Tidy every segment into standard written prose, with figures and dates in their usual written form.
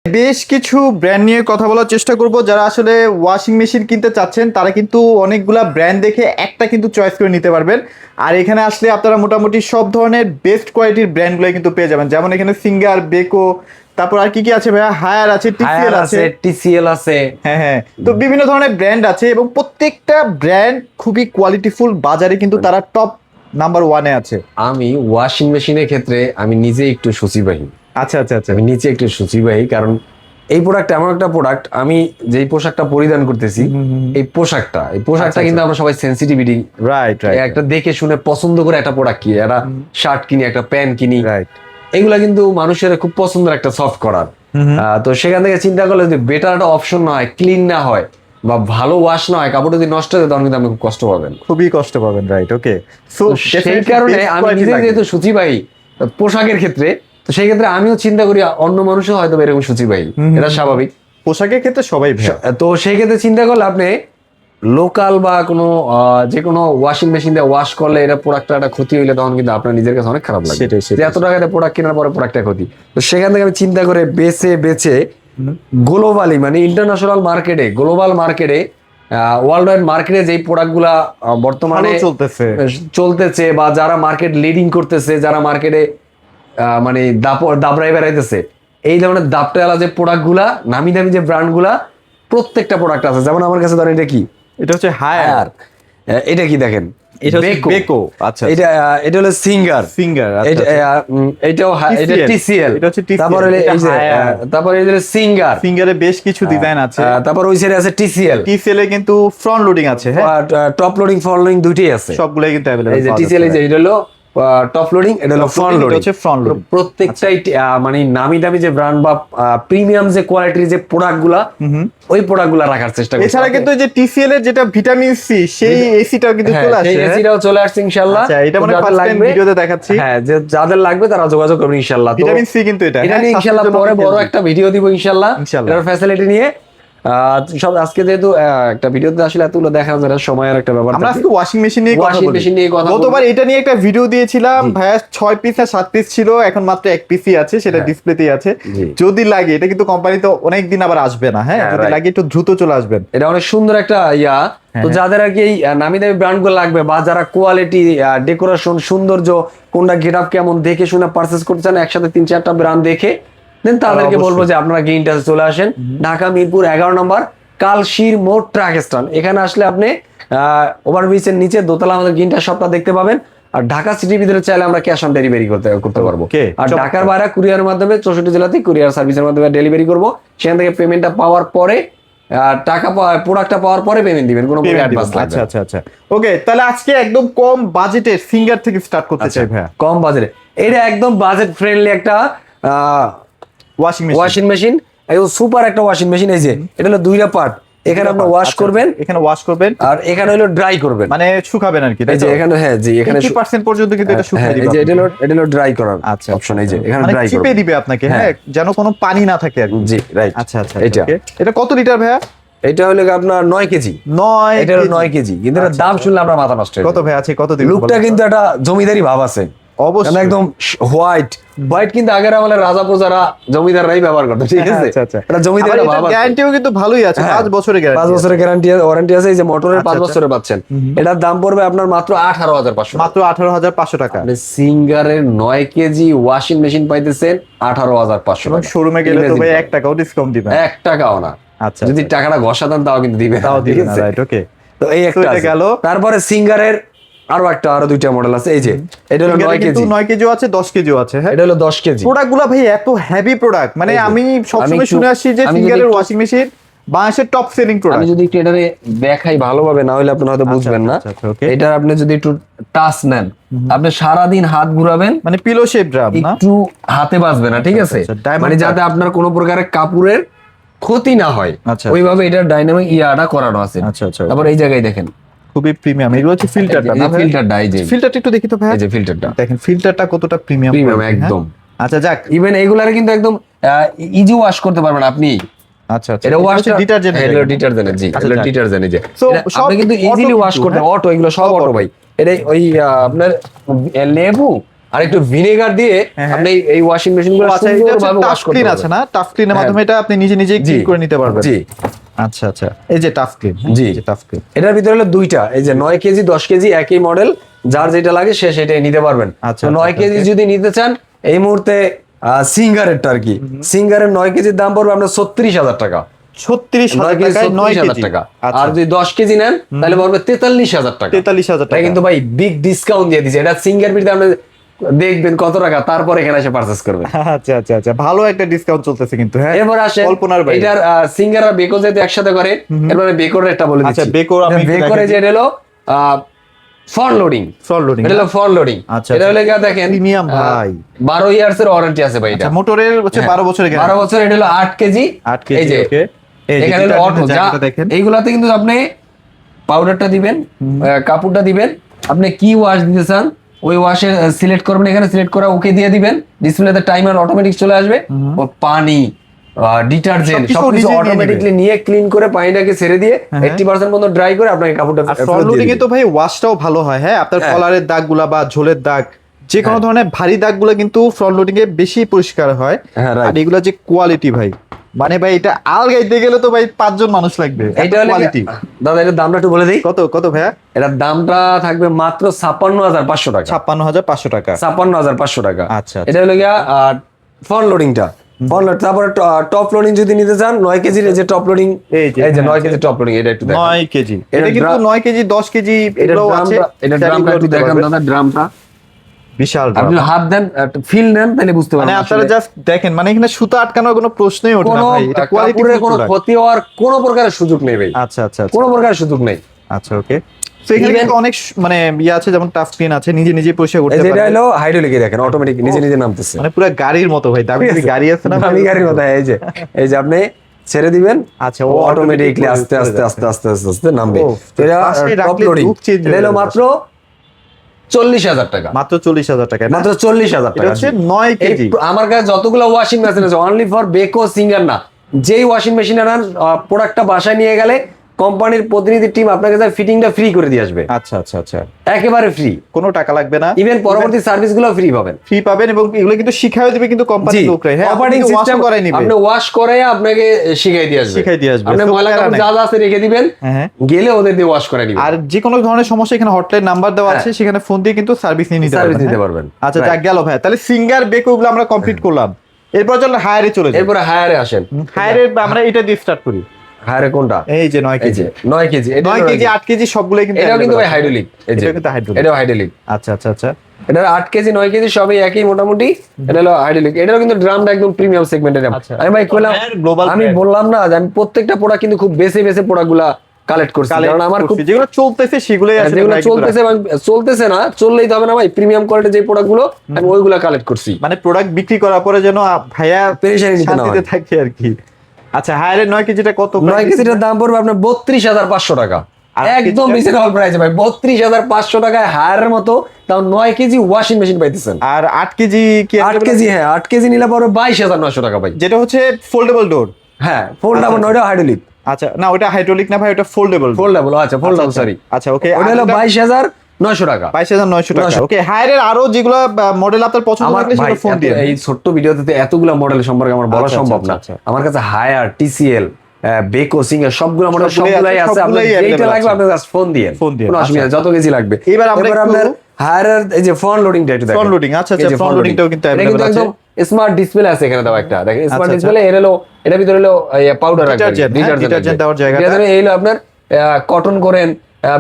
বেশ কিছু ব্র্যান্ড নিয়ে কথা বলার চেষ্টা করব। যারা আসলে ওয়াশিং মেশিন কিনতে চাচ্ছেন তারা কিন্তু অনেকগুলা ব্র্যান্ড দেখে একটা কিন্তু চয়েস করে নিতে পারবেন। আর এখানে আসলে আপনারা মোটামুটি সব ধরনের বেস্ট কোয়ালিটির ব্র্যান্ডগুলো কিন্তু পেয়ে যাবেন। যেমন এখানে সিঙ্গার, বেকো, তারপর আর কি কি আছে ভাইয়া, হায়ার আছে, টিসিএল আছে, টিসিএল আছে। হ্যাঁ হ্যাঁ, তো বিভিন্ন ধরনের ব্র্যান্ড আছে এবং প্রত্যেকটা ব্র্যান্ড খুবই কোয়ালিটিফুল। বাজারে কিন্তু তারা টপ নাম্বার ওয়ানে আছে। আমি ওয়াশিং মেশিনের ক্ষেত্রে আমি নিজে একটু সূচিবাহী। আচ্ছা আচ্ছা আচ্ছা, আমি নিচে একটু সূচিবাহী, কারণ এই প্রোডাক্ট এমন একটা প্রোডাক্ট, আমি যেই পোশাকটা পরিধান করতেছি এই পোশাকটা কিন্তু আমরা সবাই সেন্সিটিভিটি রাইট রাইট, একটা দেখে শুনে পছন্দ করে একটা প্রোডাক্ট কিনি, একটা শার্ট কিনি, একটা প্যান্ট কিনি, রাইট। এগুলা কিন্তু মানুষের খুব পছন্দের একটা সফট করার। তো সেখান থেকে চিন্তা করলে যদি বেটার একটা অপশন না হয়, ক্লিন না হয় বা ভালো ওয়াশ না হয়, কাপড় যদি নষ্ট হয়ে যায় তখন কিন্তু আপনি খুব কষ্ট পাবেন, খুবই কষ্ট পাবেন। রাইট, ওকে। সো সেই কারণে আমি নিজে যেহেতু সূচিবাহী পোশাকের ক্ষেত্রে, তো সেই ক্ষেত্রে আমিও চিন্তা করি অন্য মানুষও হয়তো এরকম সূচিবাহী, এটা স্বাভাবিক। পোশাকের ক্ষেত্রে সবাই ভাই। তো সেই ক্ষেত্রে চিন্তা করলে আপনি লোকাল বা কোনো যে কোনো ওয়াশিং মেশিন দিয়ে ওয়াশ করলে এটা প্রোডাক্টটা একটা ক্ষতি হইলে তখন কিন্তু আপনার নিজের কাছে অনেক খারাপ লাগে যে এত টাকাতে প্রোডাক্ট কেনার পরে প্রোডাক্টটা ক্ষতি। তো সেখান থেকে আমি চিন্তা করে বেছে গ্লোবালি, মানে ইন্টারন্যাশনাল মার্কেটে, গ্লোবাল মার্কেটে, ওয়ার্ল্ড ওয়াইড মার্কেটে যেই প্রোডাক্টগুলা বর্তমানে চলতেছে বা যারা মার্কেট লিডিং করতেছে, যারা মার্কেটে মানে দাবড়াই বেড়াইতেছে, এই ধরনের দাপটাওয়ালা যে প্রোডাক্টগুলা, নামি দামি যে ব্র্যান্ডগুলা, প্রত্যেকটা প্রোডাক্ট আছে। যেমন আমার কাছে ধরেন এটা কি, এটা হচ্ছে হায়ার, এটা কি দেখেন, এটা হচ্ছে বেকো। আচ্ছা, এটা হলো সিঙ্গার, এটাও এটা টিসিএল, এটা হচ্ছে তারপর তারপর এই যে সিঙ্গারে বেশ কিছু ডিজাইন আছে। তারপর ওই সাইডে আছে টিসিএল এ কিন্তু ফ্রন্ট লোডিং আছে, হ্যাঁ, টপ লোডিং ফ্রন্ট লোডিং দুইটাই আছে, সবগুলাই কিন্তু अवेलेबल। এই যে টিসিএল, এই যে এটা হলো টপ লোডিং, এটা হলো ফ্রন্ট লোডিং, হচ্ছে ফ্রন্ট লোডিং। প্রত্যেকটাই মানে নামি দামি যে ব্র্যান্ড বা প্রিমিয়াম যে কোয়ালিটির যে প্রোডাক্টগুলা, ওই প্রোডাক্টগুলা রাখার চেষ্টা করছি। এছাড়া কিন্তু যে টিসিএল এর যেটা ভিটামিন সি, সেই এসিটাও কিন্তু চলে আসছে, সেই এসিটাও চলে আসছে ইনশাআল্লাহ। আচ্ছা, এটা মানে ফার্স্ট টাইম ভিডিওতে দেখাচ্ছি। হ্যাঁ, যে যাদের লাগবে তারা যোগাযোগ করবেন ইনশাআল্লাহ। ভিটামিন সি কিন্তু এটা নিয়ে ইনশাআল্লাহ পরে বড় একটা ভিডিও দিব ইনশাআল্লাহ, এটার ফ্যাসিলিটি নিয়ে। সব আজকে যেহেতু একটা ভিডিওতে আসলে এতগুলো দেখা যায় সময়ের একটা ব্যাপার, আমরা আজকে ওয়াশিং মেশিন নিয়ে কথা বলি। গতবার এটা নিয়ে একটা ভিডিও দিয়েছিলাম ভাইয়া, 6 পিস না 7 পিস ছিল, এখন মাত্র 1 পিসই আছে, সেটা ডিসপ্লেতেই আছে। যদি লাগে, এটা কিন্তু কোম্পানিতে অনেক দিন আবার আসবে না, হ্যাঁ, যদি লাগে একটু দ্রুত চলে আসবেন। এটা অনেক সুন্দর একটা তো যাদের আর কি নামি দামি ব্র্যান্ড গুলো লাগবে বা যারা কোয়ালিটি, ডেকোরেশন, সৌন্দর্য, কোনটা গেটআপ কেমন দেখে শুনে পারচেজ করতে চান, একসাথে 3-4টা ব্র্যান্ড দেখে দেন, তাদেরকে বলবো যে আপনারা গ্রিন টাচে চলে আসেন, ঢাকা মিরপুর 11 নম্বর কালশির মোড় ট্রাক স্ট্যান্ড। এখানে আসলে আপনি ওভারব্রিজের নিচে দোতলা আমাদের গ্রিন টাচ শপটা দেখতে পাবেন। আর ঢাকা সিটির ভিতরে চাইলে আমরা ক্যাশ অন ডেলিভারি করতে পারবো। আর ঢাকার বাইরে কুরিয়ারের মাধ্যমে 64 জেলাতে কুরিয়ার সার্ভিসের মাধ্যমে ডেলিভারি করবো। সেখান থেকে পেমেন্টটা পাওয়ার পরে, টাকা প্রোডাক্টটা পাওয়ার পরে পেমেন্ট দিবেন, কোনো অ্যাডভান্স লাগবে। আচ্ছা আচ্ছা আচ্ছা, ওকে। তাহলে আজকে একদম কম বাজেটে সিঙ্গার থেকে স্টার্ট করতে চাই ভাইয়া। কম বাজেটে এটা একদম বাজেট ফ্রেন্ডলি একটা ওয়াশিং মেশিন, একদম সুপার একটা ওয়াশিং মেশিন। এই যে এটা হলো দুইটা পার্ট, এখানে আপনি ওয়াশ করবেন, এখানে ওয়াশ করবেন, আর এখানে হলো ড্রাই করবেন, মানে শুকাবেন আর কি। এই যে এখানে, হ্যাঁ জি, এখানে 80% পর্যন্ত কিন্তু এটা শুকিয়ে দিবে। এই যে এটা হলো ড্রাই করার অপশন, এই যে এখানে ড্রাই করবে, চিপে দিবে আপনাকে, হ্যাঁ, যেন কোনো পানি না থাকে আর কি। জি, রাইট। আচ্ছা আচ্ছা, এটা কত লিটার ভাইয়া? এটা হলো আপনার 9 কেজি। এটা হলো 9 কেজি, কিন্তু এর দাম শুনলে আপনার মাথা নষ্ট হয়ে যাবে। কত ভাই আছে, কত দিন? লুকটা কিন্তু একটা জমিদারি ভাব আছে অবশ্যই, একদম হোয়াইট কিন্তু আগের আমলের রাজা প্রজারা, জমিদাররাই ব্যবহার করতো, ঠিক আছে। এটা জমিদারের ভাব আছে। গ্যারান্টিও কিন্তু ভালোই আছে, 5 বছরের গ্যারান্টি, 5 বছরের গ্যারান্টি ওয়ারেন্টি আছে। এই যে মোটরের 5 বছরের পাচ্ছেন, এটার দাম পড়বে আপনার মাত্র 18,500, মাত্র 18,500 টাকা। সিঙ্গারের 9 কেজি ওয়াশিং মেশিন পাইতেছেন 18,500 টাকা। শোরুমে গেলে তো ভাই 1 টাকাও ডিসকাউন্ট দিবেন, 1 টাকাও না। আচ্ছা, যদি টাকাটা ঘষা দেন তাও কিন্তু দিবেন, ঠিক আছে, রাইট, ওকে। তো এই একটা গেল। তারপরে সিঙ্গারের আরো দুইটা মডেল আছে। এই যে এটা হলো 9 কেজি, 9 কেজিও আছে, 10 কেজিও আছে, হ্যাঁ, এটা হলো 10 কেজি। প্রোডাক্টগুলো ভাই এত হেভি প্রোডাক্ট, মানে আমি সবসময় শুনে আসছি যে সিঙ্গারের ওয়াশিং মেশিন বাংলাদেশের টপ সেলিং প্রোডাক্ট। আমি যদি একটু এটারে দেখাই ভালোভাবে, না হলে আপনি হয়তো বুঝবেন না। এটা আপনি যদি একটু টাচ নেন, আপনি সারা দিন হাত ঘুরাবেন, মানে পিলো শেপ ড্রাম না, একটু হাতে বাজবে না, ঠিক আছে, মানে যাতে আপনার কোনো প্রকারের কাপড়ের ক্ষতি না হয়, ওইভাবে এটা ডাইনামিক ইয়াটা করানো আছে। আচ্ছা আচ্ছা, তারপর এই জায়গায় দেখেন খুবই প্রিমিয়াম। এগুলো হচ্ছে ফিল্টারটা না, ফিল্টারটা, এই যে ফিল্টারটা একটু দেখি তো ভাই। এই যে ফিল্টারটা দেখেন, ফিল্টারটা কতটা প্রিমিয়াম একদম। আচ্ছা, যাক, ইভেন এগুলারে কিন্তু একদম ইজি ওয়াশ করতে পারবেন আপনি। আচ্ছা আচ্ছা, এটা ওয়াশ ডিটারজেন্ট, হলো ডিটারজেন্ট, জি, হলো ডিটারজেন্ট। এই যে আপনি কিন্তু ইজিলি ওয়াশ করতে, অটো, এগুলো সব অটো ভাই। এটা ওই আপনার লেবু আর একটু ভিনেগার দিয়ে আপনি এই ওয়াশিং মেশিন গুলো আচ্ছা এটা সুন্দরভাবে টাফ ওয়াশ করতে ক্লিন আছে পারবেন। না, টাফ ক্লিনের মাধ্যমে এটা আপনি নিজে নিজে ক্লিন করে নিতে পারবেন। জি আচ্ছা আচ্ছা, এই যে টাফ ক্লিন, জি যে টাফ ক্লিন, এটার ভিতরে হলো দুইটা, এই যে 9 কেজি 10 কেজি একই মডেল, যার যেটা লাগে সে সেটাই নিতে পারবেন। আচ্ছা, 9 কেজি যদি নিতে চান এই মুহূর্তে সিঙ্গারেরটা আর কি, সিঙ্গারের 9 কেজির দাম পড়বে আপনার 36,000 টাকা। 36,000 টাকায় 9 কেজি টাকা। আচ্ছা, আর যদি 10 কেজি নেন তাহলে পড়বে 43,000 টাকা। 43,000 তাই টাকা। কিন্তু ভাই বিগ ডিসকাউন্ট দিয়ে দিয়েছে, এটা সিঙ্গার বিটে আপনি দেখবেন কত টাকা, তারপর এখানে এসে পারচেজ করবেন। আচ্ছা আচ্ছা আচ্ছা, ভালো একটা ডিসকাউন্ট চলতেছে কিন্তু। হ্যাঁ, এরপর আসেন কল্পনার বাইরে। এটার সিঙ্গার আর বেকো যেহেতু একসাথে করে, এরপরে বেকোর একটা বলে দিচ্ছি। আচ্ছা, বেকোর আমি একটু বেকোরে দেখাই। যে হলো ফ্রন্ট লোডিং, ফ্রন্ট লোডিং, এটা হলো ফ্রন্ট লোডিং। আচ্ছা, এটা হলো দেখেন প্রিমিয়াম ভাই, 12 ইয়ার্স এর ওয়ারেন্টি আছে ভাই। এটা আচ্ছা মোটরের হচ্ছে 12 বছরের 12 গ্যারান্টি, বছর। এটা হলো 8 কেজি, 8 কেজি। এই যে ওকে, এই যে এখানে হলো অটো, যা দেখেন এইগুলাতে কিন্তু আপনি পাউডারটা দিবেন, কাপড়টা দিবেন, আপনি কি ওয়াশ দিতে চান ওই ওয়াশে সিলেক্ট করবেন, এখানে সিলেক্ট করা ওকে দিয়ে দিবেন, ডিসপ্লেতে টাইমার অটোমেটিক চলে আসবে, ও পানি ডিটারজেন্ট সবকিছু সবকিছু নিজে নিয়ে অটোমেটিকলি নিয়ে ক্লিন করে পানিটাকে ছেড়ে দিয়ে 80% পর্যন্ত ড্রাই করে আপনাকে কাপড়টা আর ফ্রন্ট লোডিং এ তো ভাই ওয়াশটাও ভালো হয়। হ্যাঁ, আপনার কলারের দাগগুলা বা ঝোলের দাগ, যে কোনো ধরনের ভারী দাগগুলো কিন্তু ফ্রন্ট লোডিং এ বেশি পরিষ্কার হয়। হ্যাঁ, right. আর এগুলা যে কোয়ালিটি ভাই, মানে ভাই এটা আলগাইতে গেলে তো ভাই 5 জন মানুষ লাগবে। এইটা হলো কোয়ালিটি। দাদা এটার দামটা একটু বলে দিই। কত কত ভাইয়া? এটার দামটা থাকবে মাত্র 56,500 টাকা। 56,500 টাকা। 56,500 টাকা। আচ্ছা, এটা হলো গিয়া ফ্রন্ট লোডিংটা। ফ্রন্ট লোড, তারপরে টপ লোডিং যদি নিতে চান 9 কেজির এই যে টপ লোডিং, এই যে 9 কেজি টপ লোডিং, এটা একটু দেখেন 9 কেজি। এটা এটা কিন্তু 9 কেজি 10 কেজি এটা এগুলো আছে। এটা ড্রামটা একটু দেখেন দাদা, ড্রামটা বিশাল আপনি ড্রাম। হাত দেন ফিল নেন তাহলে বুঝতে মানে পারবেন। আপনারা জাস্ট দেখেন, মানে এখানে সুতা আটকানোর কোনো প্রশ্নই ওঠে না কোনো ভাই, এটা কোয়ালিটি কাপড়ের কোনো ক্ষতি হওয়ার কোনো প্রকারের সুযোগ নেই ভাই, আচ্ছা আচ্ছা আচ্ছা কোনো প্রকারের সুযোগ নেই। আচ্ছা, ওকে। তো এখানে Even- কিন্তু অনেক মানে ইয়ে আছে, যেমন টাচ স্ক্রিন আছে, নিজে নিজে পরিষ্কার এই করতে যে এটা পারবেন। হলো হাইড্রোলিক, দেখেন অটোমেটিক নিজে নিজে নামতেছে, মানে পুরো গাড়ির মতো ভাই, দামি দামি গাড়ি আছে না, দামি গাড়ির মতো। এই যে আপনি ছেড়ে দিবেন, আচ্ছা, ও ও অটোমেটিকলি automatic আস্তে আস্তে চলে আস্তে আস্তে আস্তে আস্তে নামবে। ও, তো এটা পাশে টপ রাখলে লোডিং, look change এটা হয়ে হলো যাবে। মাত্র 40,000 টাকা। মাত্র 40,000 টাকা না? মাত্র 40,000 এটা টাকা। হচ্ছে 9 এই কেজি। আমার কাছে যতগুলো ওয়াশিং মেশিন আছে অনলি ফর বেকো সিঙ্গার না, যেই ওয়াশিং মেশিন আনার প্রোডাক্টটা বাসায় নিয়ে গেলে কোম্পানির প্রতিনিধি টিম আপনাকে ফিটিংটা ফ্রি করে দিয়ে আসবে, আচ্ছা আচ্ছা আচ্ছা, একেবারে ফ্রি, কোনো টাকা লাগবে না। ইভেন পরবর্তী সার্ভিস গুলো ফ্রি পাবেন। ফ্রি পাবেন, এবং এগুলো কিন্তু শিখাইও দিবে কিন্তু কোম্পানির লোকরাই। হ্যাঁ, অপারেটিং আপনি ওয়াশ সিস্টেম করাই নিবে, আপনি ওয়াশ করে আপনাকে শিখাই দিয়ে আসবে, শিখাই দিয়ে আসবে। আপনি So, ময়লা প্যারা কাপড় নাই। যা যা আছে রেখে দিবেন, হ্যাঁ, গেলে ওদের দিয়ে ওয়াশ করে নিবেন। আর যে কোনো ধরনের সমস্যা এখানে হটলাইন নাম্বার দেওয়া আছে, সেখানে ফোন দিয়ে কিন্তু সার্ভিস নিয়ে নিতে সার্ভিস পারবেন। নিতে হ্যাঁ? পারবেন। আচ্ছা, যাক গেল ভাই, তাহলে সিঙ্গার বেকো গুলো আমরা কমপ্লিট করলাম। এরপর চল হায়ারে চলে যাই। এরপরে হায়ারে আসেন। হায়ারে আমরা এটা দিয়ে স্টার্ট করি। হায়ারে কোনটা? এই যে 9 এই কেজি, যে 9 কেজি, এটা 9 কেজি 8 কেজি সবগুলোই কিন্তু এটাও কিন্তু available ভাই আছে। হাইড্রোলিক, এই যে এটাও কিন্তু hydraulic। এটাও হাইড্রোলিক। আচ্ছা আচ্ছা আচ্ছা, এটা 8 কেজি 9 কেজি সবই একই মোটামুটি। এটা হলো হাইড্রোলিক, এটাও কিন্তু ড্রামটা একদম প্রিমিয়াম সেগমেন্টের। আচ্ছা। আমি ভাই কইলাম, Global আমি brand। বললাম না যে আমি প্রত্যেকটা প্রোডাক্ট কিন্তু খুব বেছে বেছে প্রোডাক্টগুলা কালেক্ট করছি, কারণ আমার খুব যেগুলো চলতেছে সেগুলোই আসলে যেগুলো ভাই কিন্তু চলতেছে এবং চলতেছে না, চললেই তো হবে না ভাই, প্রিমিয়াম কোয়ালিটির যে প্রোডাক্টগুলো আমি ওইগুলা কালেক্ট করছি। মানে প্রোডাক্ট বিক্রি করার পরে যেন ভাইয়া পেরেশানি নিতে না শান্তিতে হয়। থাকে আর কি। আচ্ছা, হায়ারের 9 কেজিটা কত? 9 কেজিটার দাম পড়বে আপনার 32,500 টাকা, আর একদম কেজিটা? রিজনেবল প্রাইসে ভাই। 32,500 টাকায় হায়ারের মতো, তাও 9 কেজি ওয়াশিং মেশিন পাইতেছেন। আর 8 কেজি কি? 8 কেজি, হ্যাঁ 8 কেজি নিলে পড়বে 22,900 টাকা ভাই। যেটা হচ্ছে ফোল্ডেবল ডোর। হ্যাঁ ফোল্ডাবল, নয়টা হাইড্রোলিক। আচ্ছা, না ওটা হাইড্রোলিক না ভাই, ওটা ফোল্ডেবল। ফোল্ডাবল, আচ্ছা ফোল্ডাবল, সরি। আচ্ছা, ওকে। ওটা হলো 22,900 টাকা। 22,900 টাকা। ওকে, হায়ারের আরো যেগুলো মডেল আপনার পছন্দ আমার লাগলে ভাই সেগুলো ফোন দিয়ে। এই ছোট্ট ভিডিওতে তো এতগুলো মডেল সম্পর্কে আমার বলা আচ্ছা, সম্ভব না। আচ্ছা, আচ্ছা। আমার কাছে হায়ার, টিসিএল, বেকো, সিঙ্গার সবগুলো মডেল সবগুলোই সবগুলাই আছে, আছে। আপনার সবগুলোই যেটা available লাগবে আছে। আপনি জাস্ট ফোন দিয়ে, ফোন দিয়ে, কোনো অসুবিধা নেই, আচ্ছা। যত কেজি লাগবে। এবার আমরা এবার একটু- আপনার হায়ারের এই যে ফ্রন্ট লোডিংটা একটু দেখেন। Front loading, আচ্ছা, আচ্ছা, এই যে front loading টাও কিন্তু এটা available আছে। একদম স্মার্ট ডিসপ্লে আছে এখানে দাও একটা, দেখেন স্মার্ট আচ্ছা, ডিসপ্লে। এর হলো এটা ভিতরে হলো পাউডার রাখবেন, Detergent, হ্যাঁ, detergent দেওয়ার জায়গাটা। এই হলো আপনার কটন করেন,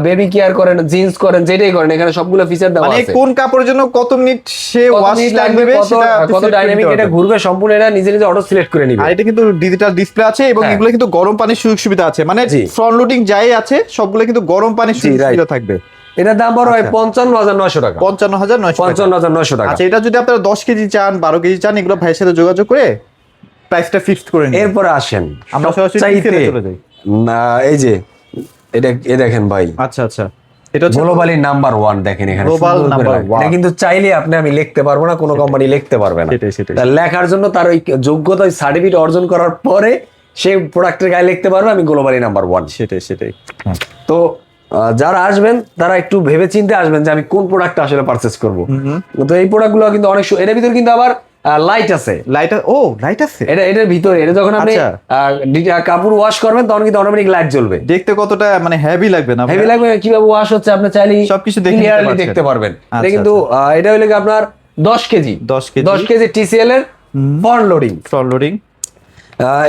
বেবি কেয়ার করেন, জিন্স করেন, যেটাই করেন, এখানে সবগুলো ফিচার দেওয়া মানে আছে। কোন কাপড়ের জন্য কত মিনিট সে কত ওয়াশ মিনিট টাইম লাগবে, নেবে সেটা আপনি কত select করে ডাইনামিক নিতে এটা পারবেন। ঘুরবে, সম্পূর্ণ এটা নিজে নিজে অটো সিলেক্ট করে নিবে। আর এটা কিন্তু ডিজিটাল ডিসপ্লে আছে, এবং হ্যাঁ। এগুলো কিন্তু গরম পানির সুযোগ সুবিধা আছে। মানে জি। ফ্রন্ট লোডিং যাই আছে সবগুলো কিন্তু গরম পানির সুযোগ right. সুবিধা থাকবে। এটার দাম বড় হয় আচ্ছা। 55,900 টাকা। 55,900 টাকা। 55,900 টাকা। আচ্ছা, এটা যদি আপনারা 10 কেজি চান, 12 কেজি চান, এগুলো ভাইয়ের সাথে যোগাযোগ করে প্রাইসটা ফিক্সড করে নিন। এরপরে আসেন আমরা সরাসরি সবচাইতে detail এ চলে যাই। না, এই যে এটা এ দেখেন ভাই, আচ্ছা আচ্ছা, এটা হচ্ছে গ্লোবালি নাম্বার 1 দেখেন এখানে Global সুন্দর করে number লেখা। one। এটা কিন্তু চাইলে আমি লিখতে পারবো না, কোনো কোম্পানি লিখতে পারবে না। সেটাই। তার লেখার জন্য তার ওই যোগ্যতা, ওই সার্টিফিকেট অর্জন করার পরে সে প্রোডাক্টের গায়ে লিখতে পারবে আমি গ্লোবালি নাম্বার 1। সেটাই। তো যারা আসবেন তারা একটু ভেবে চিন্তে আসবেন যে আমি কোন প্রোডাক্টটা আসলে পারচেজ করবো। তো এই প্রোডাক্টগুলো কিন্তু অনেক এটার ভিতরে কিন্তু আবার লাইট আছে, লাইট আছে এটার ভিতরে এটা যখন আপনি আচ্ছা। কাপড় ওয়াশ করবেন তখন কিন্তু অটোমেটিক লাইট জ্বলবে। দেখতে কতটা মানে হেভি লাগবে না? হেভি লাগবে, কিভাবে ওয়াশ হচ্ছে আপনি চাইলে সবকিছু দেখে নিতে ক্লিয়ারলি পারছেন। দেখতে পারবেন। এটা আচ্ছা, কিন্তু এটা হলো কি আপনার 10 কেজি 10 কেজি TCL এর ফ্রন্ট লোডিং।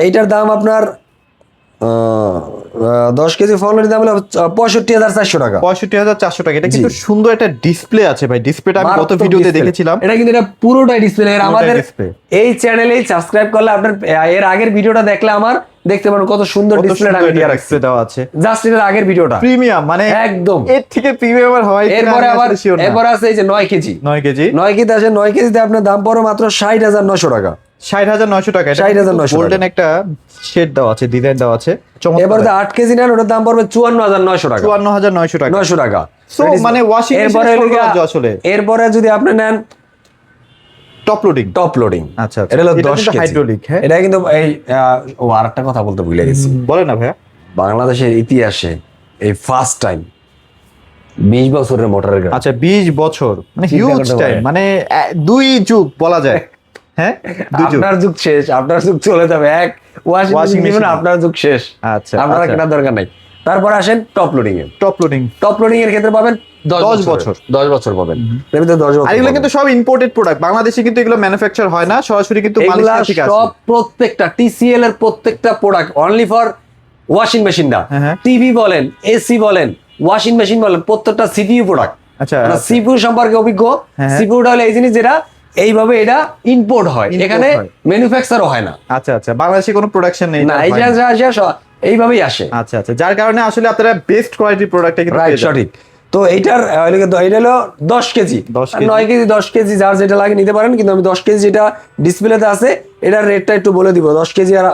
এটার দাম আপনার 10 কেজি ফ্রন্ট লোডিং দাম হলো 65,400 টাকা। 65,400 টাকা। এটা কিন্তু সুন্দর একটা ডিসপ্লে আছে ভাই, ডিসপ্লেটা আমি গত ভিডিওতে দেখেছিলাম। এটা কিন্তু এটা পুরোটাই ডিসপ্লে। আমাদের display। এই চ্যানেলেই সাবস্ক্রাইব করলে আপনার এর আগের ভিডিওটা দেখলে আমার দেখতে পারেন কত সুন্দর ডিসপ্লেটা আমি দিয়ে রাখছি। দেওয়া আছে জাস্ট এর আগের ভিডিওটা প্রিমিয়াম, মানে একদম এর থেকে প্রিমিয়াম আর হয়। এরপরে আছে এই যে 9 কেজি 9 কেজি আছে। 9 কেজিতে আপনার দাম পড়ে মাত্র 60,900 টাকা। 60,900 টাকা। 60,900 গোল্ডেন একটা শেড দেওয়া আছে, ডিজাইন দেওয়া আছে। এবারে 8 কেজি নেন, ওটার দাম পড়বে 54,900 টাকা। 54,900 টাকা। 900 টাকা। সো মানে ওয়াশিং মেশিন আসলে। এরপরে যদি আপনি নেন টপ লোডিং। আচ্ছা, এটা হলো 10 কেজি হাইড্রোলিক। হ্যাঁ, এটা কিন্তু এই আরেকটা কথা বলতে ভুলে গেছি। বলেন না ভাইয়া। বাংলাদেশের ইতিহাসে এই ফার্স্ট টাইম 20 বছরের মোটরের গাড়ি। আচ্ছা, 20 বছর মানে চিন্তা হিউজ করতে টাইম, পারেন। মানে 2 যুগ বলা যায়। হ্যাঁ, 2 যুগ। আপনার যুগ শেষ, আপনার যুগ চলে যাবে। এক ওয়াশিং Washing মেশিন machine। আপনার যুগ শেষ। আচ্ছা, আপনার আচ্ছা। কেনার দরকার নাই। তারপর আসেন টপ লোডিং এ। টপ লোডিং এর ক্ষেত্রে পাবেন 10 বছর। 10 বছর পাবেন। এর ভিতরে 10 বছর। আর এগুলো কিন্তু সব ইম্পোর্টেড প্রোডাক্ট, বাংলাদেশে কিন্তু এগুলো ম্যানুফ্যাকচার হয় না, সরাসরি কিন্তু মালয়েশিয়া থেকে আসে। সব প্রত্যেকটা TCL এর প্রত্যেকটা product only for washing machine না, হ্যাঁ। টিভি বলেন, এসি বলেন, ওয়াশিং মেশিন বলেন, প্রত্যেকটা CPU প্রোডাক্ট। আচ্ছা, CPU সম্পর্কে অভিজ্ঞ। হ্যাঁ। CPUটা হলো এই জিনিস যেটা এইভাবে এটা ইম্পোর্ট হয়, এখানে হয়। ম্যানুফ্যাকচারও হয় না। আচ্ছা, বাংলাদেশে কোনো প্রোডাকশন নেই না, এই যে এইভাবেই আসে। আচ্ছা, যার কারণে আসলে আপনারা বেস্ট কোয়ালিটির প্রোডাক্টটা কিন্তু রাইট, পেয়ে যাবেন। সঠিক। তো এইটার এটা হলো 10 কেজি 10 কেজি। 9 কেজি 10 কেজি যার যেটা লাগে নিতে পারেন, কিন্তু আমি 10 কেজি যেটা ডিসপ্লেতে আছে এটার রেটটা একটু বলে দিব। 10 কেজি আর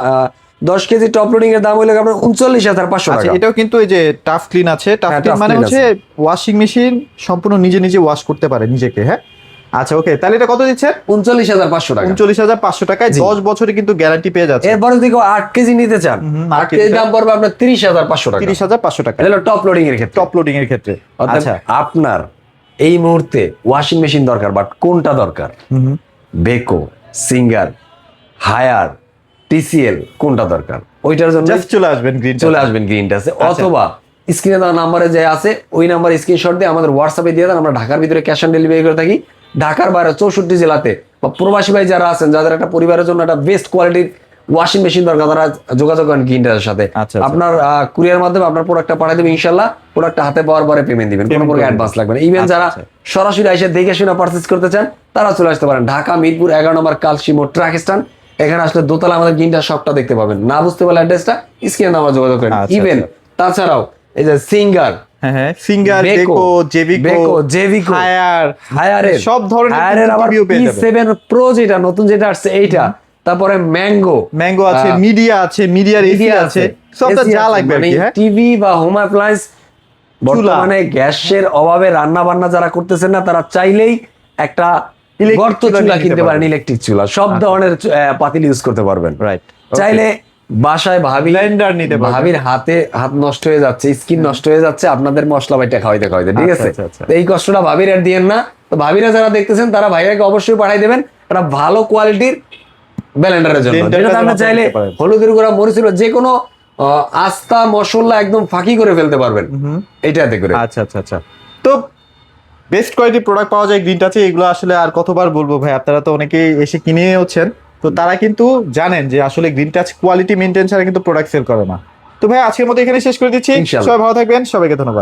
10 কেজি টপ লোডিং এর দাম হলো আপনার 39,500 আচ্ছা, টাকা। এটাও কিন্তু এই যে টাফ ক্লিন আছে। টাফ হ্যাঁ, ক্লিন tough মানে clean হচ্ছে ওয়াশিং মেশিন সম্পূর্ণ নিজে ওয়াশ করতে পারে নিজেকে। হ্যাঁ, আচ্ছা, ওকে। তাহলে এটা কত দিচ্ছে? 39,500 টাকা। 39,500 টাকায় 10 বছরে কিন্তু গ্যারান্টি পেয়ে যাচ্ছে। এরপরে যদি 8 কেজি নিতে চান, 8 কেজি দাম পড়বে আপনার 30,500 টাকা। 30,500 টাকা। এটা হলো টপ লোডিং এর ক্ষেত্রে। টপ লোডিং এর ক্ষেত্রে। আচ্ছা, আপনার এই মুহূর্তে ওয়াশিং মেশিন দরকার, বাট কোনটা দরকার? বেকো, সিঙ্গার, হায়ার, TCL, কোনটা দরকার? ওইটার জন্য জাস্ট চলে আসবেন গ্রিন টাচে, অথবা স্ক্রিনে দেওয়া নাম্বারে যে আছে ওই নাম্বারে স্ক্রিনশট দিয়ে আমাদের হোয়াটসঅ্যাপে দিয়ে দেন। আমরা ঢাকার ভিতরে ক্যাশ অন ডেলিভারি করে থাকি। ঢাকার বাইরে 64 জেলাতে বা প্রবাসী ভাই যারা আছেন, যাদের একটা পরিবারের জন্য একটা বেস্ট কোয়ালিটির ওয়াশিং মেশিন দরকার, তারা যোগাযোগ করেন গ্রিন টাচের সাথে। আচ্ছা। আপনার কুরিয়ার মাধ্যমে আপনার প্রোডাক্টটা পাঠিয়ে দেবেন, ইনশাআল্লাহ প্রোডাক্টটা হাতে পাওয়ার পরে পেমেন্ট দিবেন, কোনো প্রকার অ্যাডভান্স লাগবে না। ইভেন যারা সরাসরি এসে দেখে শুনে পারচেজ করতে চান তারা চলে আসতে পারেন ঢাকা মিরপুর 11 নম্বর কালসি মোড় ট্রাক স্ট্যান্ড। এখানে আসলে দোতলা আমাদের গ্রিন টাচ শপটা দেখতে পাবেন। না বুঝতে পারলে অ্যাড্রেসটা স্ক্রিনে নাম্বার যোগাযোগ করেন। ইভেন তাছাড়াও এই যে সিঙ্গার, হ্যাঁ, সিঙ্গার, বেকো, জেভিকো, হায়ারের সব ধরনের আবার P7 Pro যেটা নতুন যেটা আসছে এইটা, তারপরে ম্যাঙ্গো আছে, মিডিয়ার এসি আছে, সবটা যা লাগবে আর কি। হ্যাঁ, টিভি বা হোম অ্যাপ্লায়েন্স। বর্তমানে গ্যাসের অভাবে রান্না বান্না যারা করতেছেন না, তারা চাইলেই একটা গর্ত চুলা কিনতে পারেন, ইলেকট্রিক চুলা। সব ধরনের পাতিল ইউজ করতে পারবেন। রাইট। চাইলে বাসায় ব্লেন্ডার নিতে পারবেন। ভাবির হাত নষ্ট হয়ে যাচ্ছে, স্কিন নষ্ট হয়ে যাচ্ছে আপনাদের মশলা বাইটা খাওয়াইতে, ঠিক আছে? তো এই কষ্টটা ভাবির আর দিয়েন না। তো ভাবিরা যারা দেখতেছেন তারা ভাইয়াকে অবশ্যই পাঠাই দেবেন একটা ভালো কোয়ালিটির ব্লেন্ডারের জন্য, যেটা আমরা চাইলে হলুদের গুঁড়া, মরিচের গুঁড়া, যে কোনো আস্তা মশলা একদম ফাঁকি করে ফেলতে পারবেন এইটাতে করে। আচ্ছা। তো বেস্ট কোয়ালিটি প্রোডাক্ট পাওয়া যায় গ্রিন টাচে। এগুলো আসলে আর কতবার বলবো ভাই, আপনারা তো অনেকেই এসে কিনেওছেন, তো তারা কিন্তু জানেন যে আসলে গ্রিন টাচ কোয়ালিটি মেনটেন ছাড়া কিন্তু প্রোডাক্ট সেল করে না। তো ভাই আজকের মতো এখানে শেষ করে দিচ্ছি। সবাই ভালো থাকবেন, সবাইকে ধন্যবাদ।